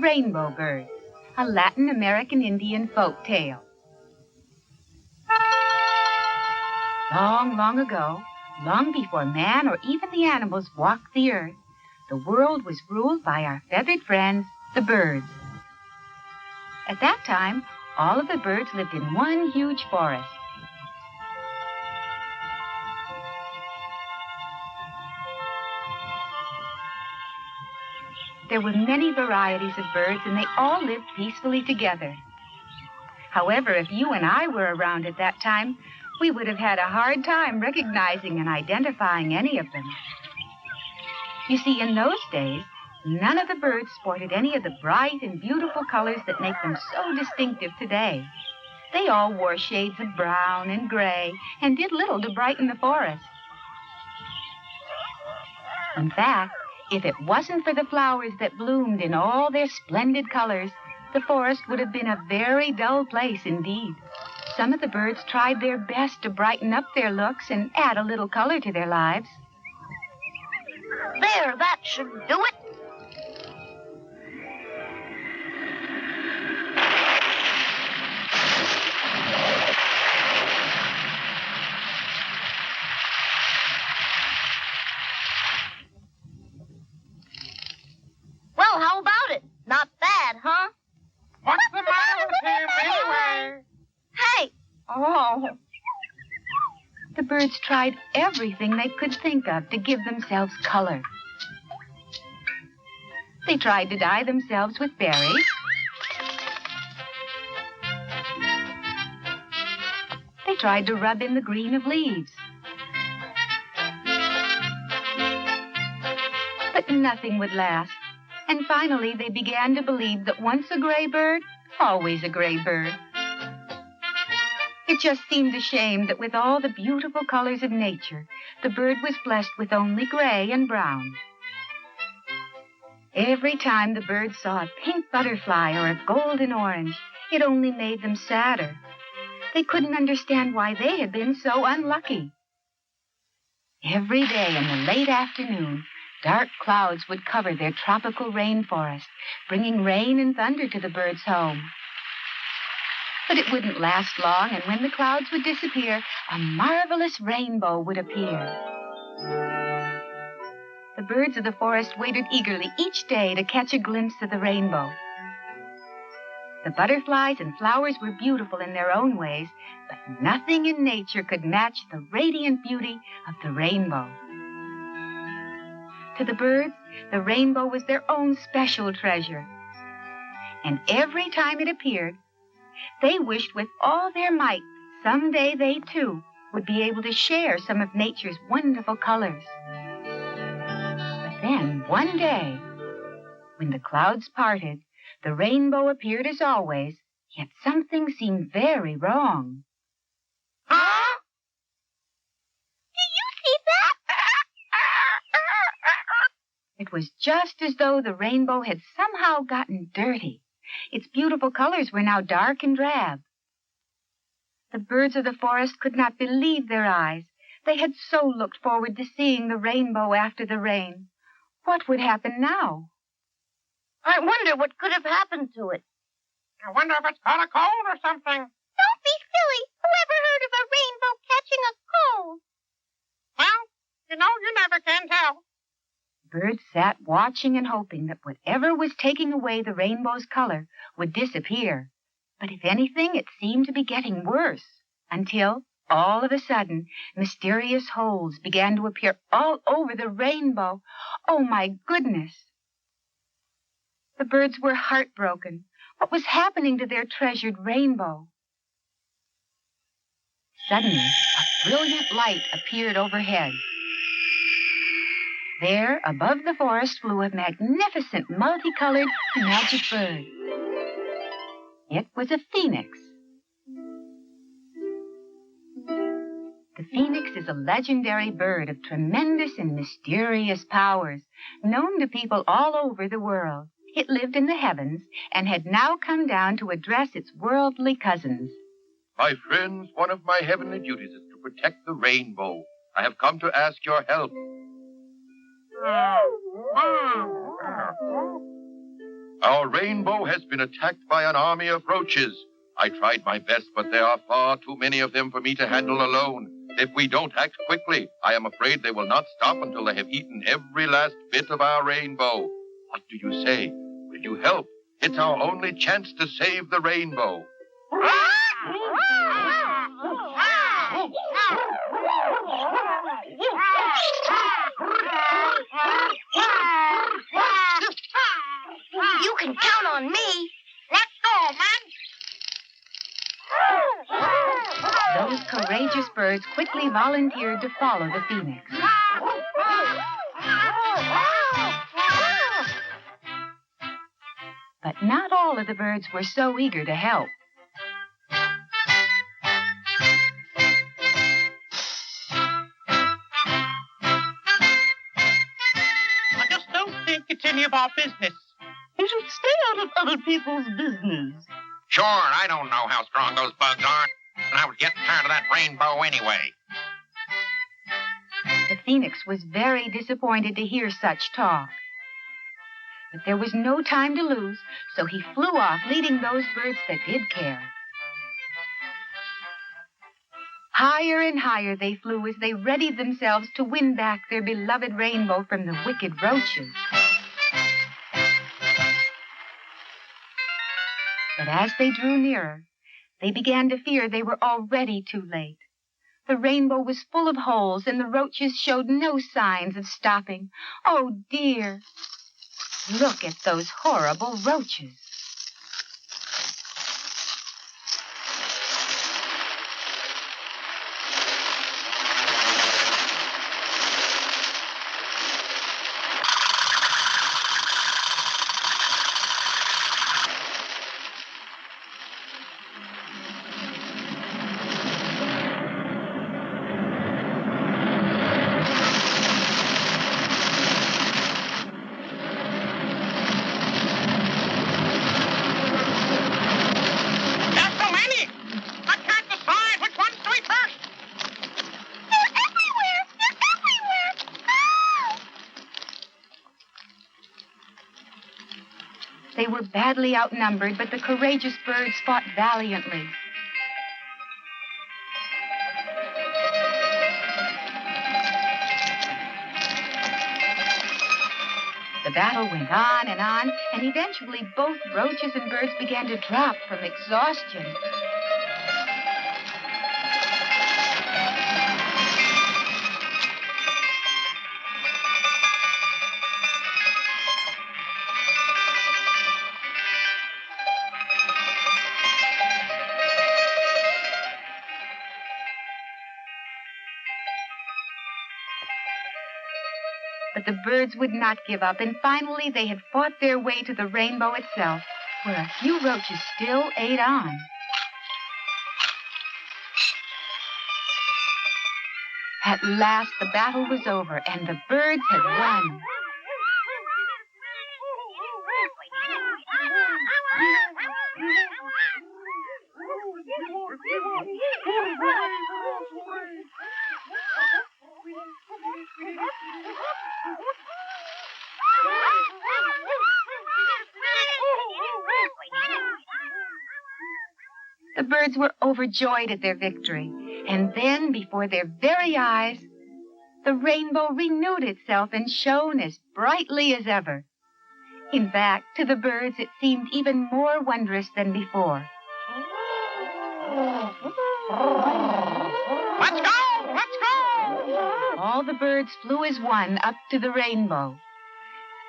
rainbow bird, a Latin American Indian folk tale. Long, long ago, long before man or even the animals walked the earth, the world was ruled by our feathered friends, the birds. At that time, all of the birds lived in one huge forest. There were many varieties of birds, and they all lived peacefully together. However, if you and I were around at that time, we would have had a hard time recognizing and identifying any of them. You see, in those days, none of the birds sported any of the bright and beautiful colors that make them so distinctive today. They all wore shades of brown and gray and did little to brighten the forest. In fact, if it wasn't for the flowers that bloomed in all their splendid colors, the forest would have been a very dull place indeed. Some of the birds tried their best to brighten up their looks and add a little color to their lives. There, that should do it. Well, how about it? Not bad, huh? What's the matter with him anyway? Hey! Oh. The birds tried everything they could think of to give themselves color. They tried to dye themselves with berries. They tried to rub in the green of leaves. But nothing would last. And finally, they began to believe that once a gray bird, always a gray bird. It just seemed a shame that with all the beautiful colors of nature, the bird was blessed with only gray and brown. Every time the bird saw a pink butterfly or a golden orange, it only made them sadder. They couldn't understand why they had been so unlucky. Every day in the late afternoon, dark clouds would cover their tropical rainforest, bringing rain and thunder to the birds' home. But it wouldn't last long, and when the clouds would disappear, a marvelous rainbow would appear. The birds of the forest waited eagerly each day to catch a glimpse of the rainbow. The butterflies and flowers were beautiful in their own ways, but nothing in nature could match the radiant beauty of the rainbow. To the birds, the rainbow was their own special treasure. And every time it appeared, they wished with all their might someday they, too, would be able to share some of nature's wonderful colors. But then, one day, when the clouds parted, the rainbow appeared as always, yet something seemed very wrong. Huh? Do you see that? It was just as though the rainbow had somehow gotten dirty. Its beautiful colors were now dark and drab. The birds of the forest could not believe their eyes. They had so looked forward to seeing the rainbow after the rain. What would happen now? I wonder what could have happened to it. I wonder if it's got a cold or something. Don't be silly. Whoever heard of a rainbow catching a cold? Well, you never can tell. Birds sat watching and hoping that whatever was taking away the rainbow's color would disappear. But if anything, it seemed to be getting worse, until, all of a sudden, mysterious holes began to appear all over the rainbow. Oh, my goodness! The birds were heartbroken. What was happening to their treasured rainbow? Suddenly, a brilliant light appeared overhead. There, above the forest, flew a magnificent, multicolored, magic bird. It was a phoenix. The phoenix is a legendary bird of tremendous and mysterious powers, known to people all over the world. It lived in the heavens and had now come down to address its worldly cousins. My friends, one of my heavenly duties is to protect the rainbow. I have come to ask your help. Our rainbow has been attacked by an army of roaches. I tried my best, but there are far too many of them for me to handle alone. If we don't act quickly, I am afraid they will not stop until they have eaten every last bit of our rainbow. What do you say? Will you help? It's our only chance to save the rainbow. You can count on me. Let's go, man. Those courageous birds quickly volunteered to follow the phoenix. But not all of the birds were so eager to help. I just don't think it's any of our business. You should stay out of other people's business. Sure, I don't know how strong those bugs are, and I was getting tired of that rainbow anyway. The phoenix was very disappointed to hear such talk. But there was no time to lose, so he flew off, leading those birds that did care. Higher and higher they flew as they readied themselves to win back their beloved rainbow from the wicked roaches. But as they drew nearer, they began to fear they were already too late. The rainbow was full of holes, and the roaches showed no signs of stopping. Oh, dear! Look at those horrible roaches. They were badly outnumbered, but the courageous birds fought valiantly. The battle went on, and eventually both roaches and birds began to drop from exhaustion. But the birds would not give up, and finally they had fought their way to the rainbow itself, where a few roaches still ate on. At last the battle was over, and the birds had won. The birds were overjoyed at their victory, and then, before their very eyes, the rainbow renewed itself and shone as brightly as ever. In fact, to the birds it seemed even more wondrous than before. Let's go! Let's go! All the birds flew as one up to the rainbow.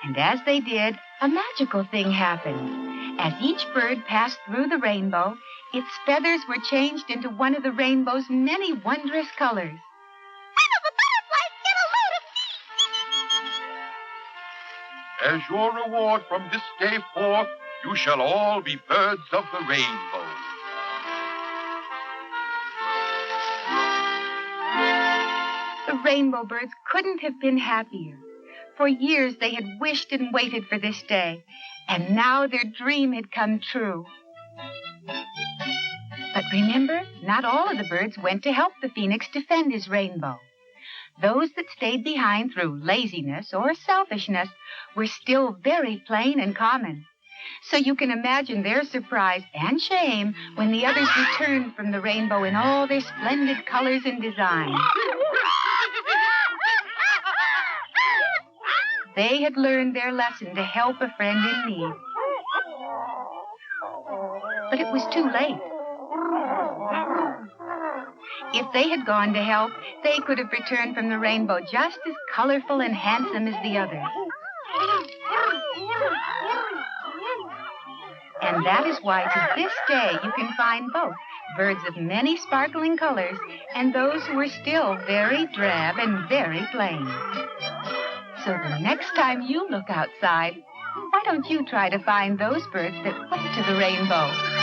And as they did, a magical thing happened. As each bird passed through the rainbow, its feathers were changed into one of the rainbow's many wondrous colors. The butterflies get a load of me. As your reward from this day forth, you shall all be birds of the rainbow. The rainbow birds couldn't have been happier. For years they had wished and waited for this day, and now their dream had come true. But remember, not all of the birds went to help the phoenix defend his rainbow. Those that stayed behind through laziness or selfishness were still very plain and common. So you can imagine their surprise and shame when the others returned from the rainbow in all their splendid colors and designs. They had learned their lesson to help a friend in need. But it was too late. If they had gone to help, they could have returned from the rainbow just as colorful and handsome as the others. And that is why to this day you can find both birds of many sparkling colors and those who are still very drab and very plain. So the next time you look outside, why don't you try to find those birds that went to the rainbow?